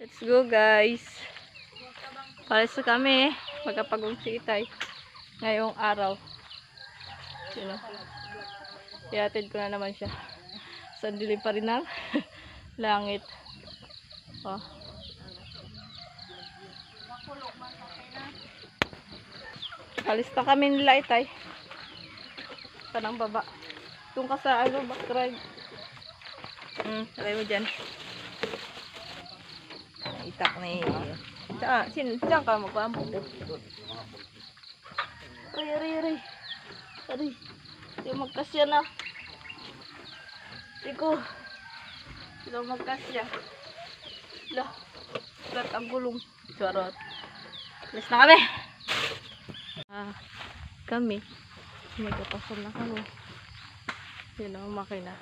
Let's go guys. Pares na kami. Magkapagong si Itay. Ngayong araw. Sino? Iatid ko na naman siya. Sa dilim pa rin ng langit. Oh. Alis na kami nila Itay. Kanang baba. Tung ka sa backride. Lagay mo dyan. Itak na eh. Saan ka magpampo? Aray. Hindi magkasya na. Tiko. Hindi magkasya. Flat ang gulong. Charot. Alis na kami. Kami. Magkapasal na kami. Yun ang makina.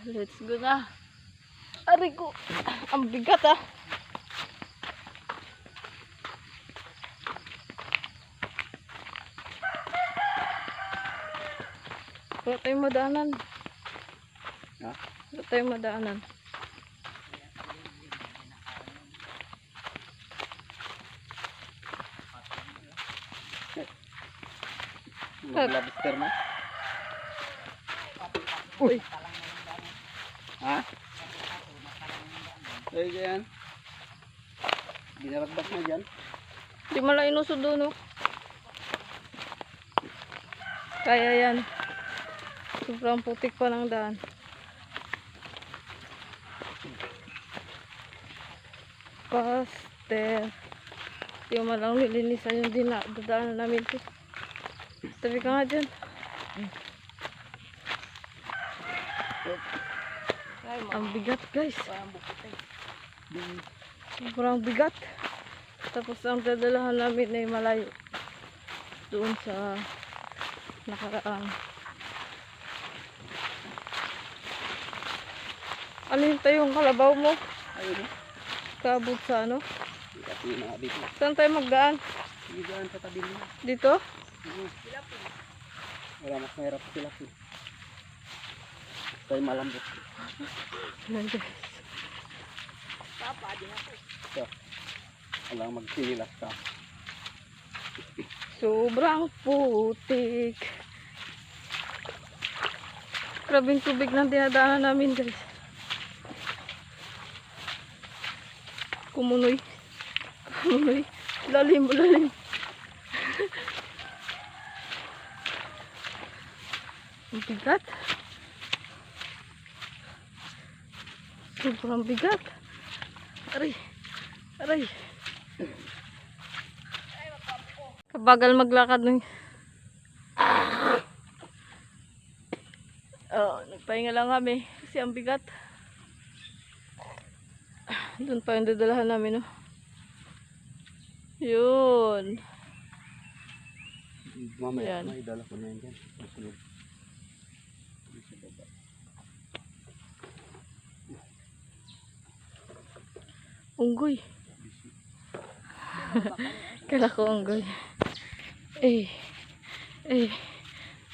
Let's go na. Aray ko. Ang bigat ah. Wala tayong madaanan. Ha? Wala tayong madaanan. Mag-lobster na? Uy. Ha? Ay, yan. Binaragdak na dyan. Di mo lang inusod doon, no? Kaya yan. Sobrang putik pa ng daan. Pastel. Di mo lang nilinisan yung dadaanan namin ito. Tabi ka nga dyan. Ang bigat guys. Sobrang bigat. Tapos ang dadalahan namin ay malayo. Doon sa nakaraang. Ano yung tayong kalabaw mo? Ayun. Kabot sa ano? Dito. Saan tayo magdaan? Daan sa tabi nila. Dito? Wala, mas mahirap sila. Tayo malambot. Ayan guys. So, wala magsinilas ka. Sobrang putik. Grabing tubig ng dinadaanan namin guys. Kumunoy. Lalim. Ang bigat. Sobrang bigat. Aray. Kabagal maglakad ng. Nagpahinga lang kami kasi ang bigat. Doon pa yung dadalahan namin, no? Yun. Mamaya, Yan. may dala ko na yan dyan. Masunod. Unggoy. Kala ko unggoy.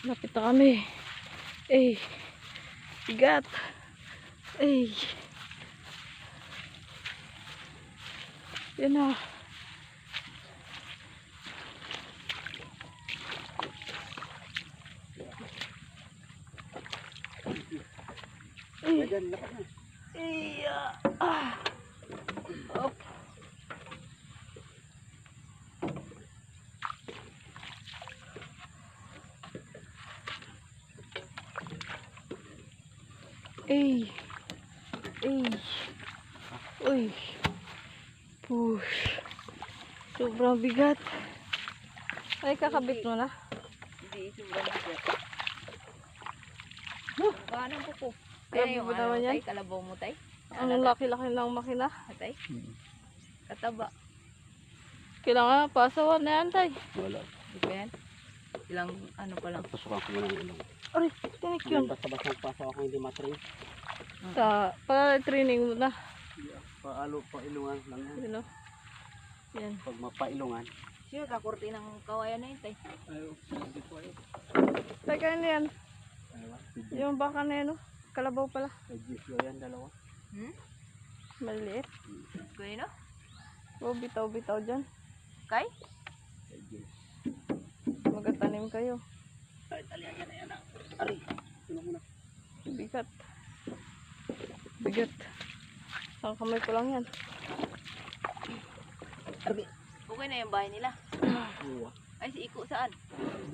Lapit na kami. Bigat. Yan na. Dyan, lakas na. Up. Uy. Push. Sobrang bigat. Ay, kakabit mo na. Hindi, sobrang bigat. Paano po? Grabe Kaya yung ba naman yan? tay, kalabaw mo tay? Ang laki-laki ng makina. Tay? Kataba. Kailangan pasawan na yan, tay. Wala. Di ba yan? Ilang ano pa lang. Pasukan ko muna ng ilong. Aray, tinik yun. Basta-basta nagpasok ako hindi matrain. Para training mo na. Paalo, pailungan lang yan. You know? Yan. Pag mapailungan, Sino kakurti ng kawayan na yun, tay? Ayaw, hindi ko ayaw. Tay, kaya na yan. Ayaw, sige. Yung baka na yan, oh. Kalabaw pala. May gisyo yan, dalawa. Hmm? Maliit. Kuya no? Oh, bitaw-bitaw dyan. Kay? May gisyo. Magatanim kayo. Ay, talihan yan na yan. Ari, sino muna? Bigat. Bigat. Ang kamay ko lang yan. Ari. Okay na yung bahay nila. Uwa. Ay, si Iko saan?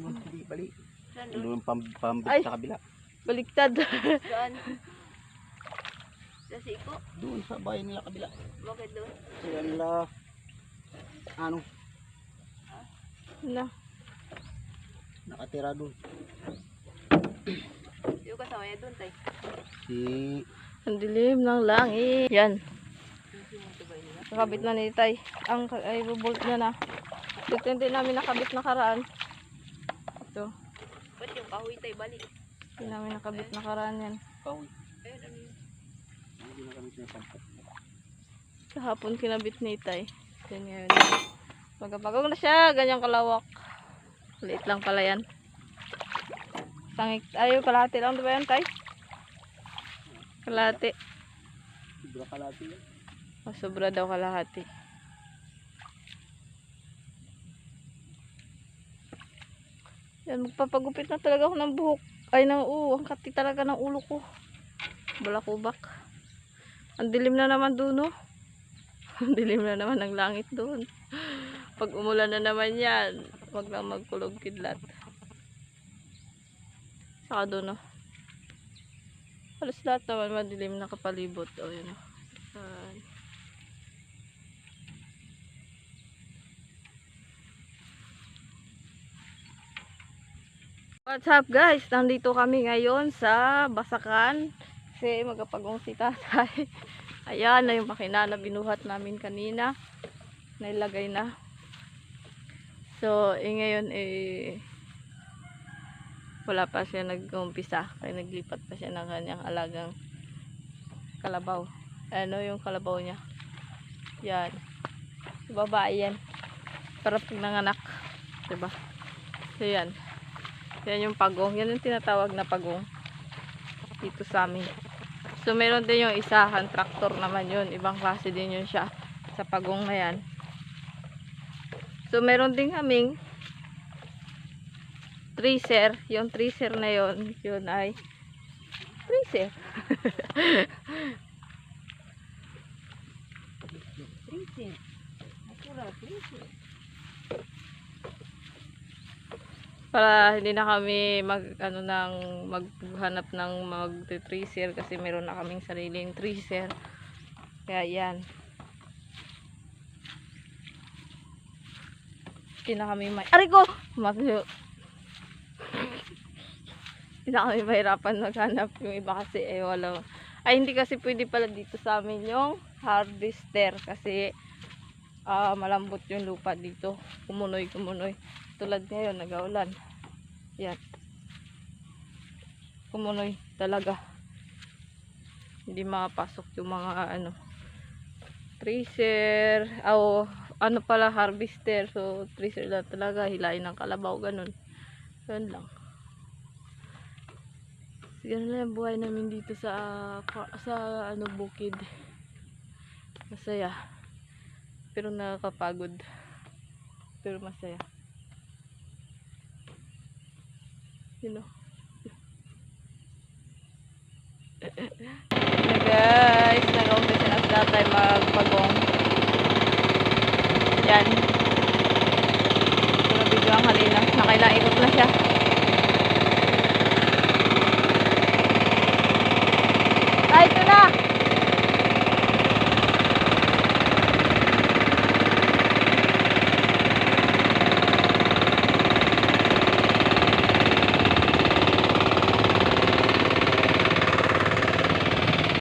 Doon, hindi, bali. Saan doon? Doon, pambit Ay. sa kabila. Baliktad. Saan? Sa si Iko? Doon sa bahay nila kabila. Bakit doon? Kaya nila, ano, Na. nakatira doon. Yung kasama niya doon, tay. Si, Ang dilim ng langit. Yan. Sino yung bahay nila? Nakabit na ni Tay. Ang ay bubolt niya na. Dito hindi namin nakabit nakaraan. Ito. Ba't yung kahoy, tay, balik? Hindi namin nakabit nakaraan yan. Kahoy. Ayun, ano yun? Hindi na kami sinasampat. Kahapon kinabit ni Tay. Yan ngayon. Magapagong na siya. Ganyang kalawak. Liit lang pala yan. Sangik. Ayaw, kalahati lang. Diba yan, Tay? Kalahati. Sobra kalati yan. Sobra daw kalahati. Yan, magpapagupit na talaga ako ng buhok. Ay, ang kati talaga ng ulo ko. Balakubak. Ang dilim na naman doon, no? Ang dilim na naman ng langit doon. Pag umulan na naman yan, wag lang magkulog kidlat. Saka doon, no? Halos lahat naman madilim na kapalibot. O, yun, no? Ayan. What's up guys? Nandito kami ngayon sa Basakan kasi magapagong si tatay. Ayan na yung makina na binuhat namin kanina. Nailagay na. So, ngayon wala pa siya nag-umpisa. Kaya naglipat pa siya ng kanyang alagang kalabaw. Ano yung kalabaw niya? Yan. Babae yan. Para pag nanganak. Diba? So, yan. Yan yung pagong. Yan yung tinatawag na pagong. Dito sa amin. So, meron din yung isahan. Traktor naman yun. Ibang klase din yun siya. Sa pagong na yan. So, meron din kaming tracer. Yung tracer na yun. Yun ay tracer. Princess. Nakura, princess. Para hindi na kami maghanap ng mag-tracer kasi meron na kaming sariling tracer. Kaya yan. Hindi na kami Aray ko! Hindi na kami mahirapan maghanap. Yung iba kasi wala. Ay hindi kasi pwede pala dito sa amin yung harvester kasi malambot yung lupa dito. Kumunoy. Tulad ngayon, nag-aulan. Yan. Kumunoy talaga. Hindi makapasok yung mga tracer, harvester. So, tracer lang talaga. Hilain ng kalabaw, ganun. Ganun lang. Ganun lang yung buhay namin dito sa bukid. Masaya. Pero nakakapagod. Pero masaya. You know. Na guys, nag-umpisa na sa tatay magpagong. Yan. Ito na video ang kanina. Nakailang ikot na siya.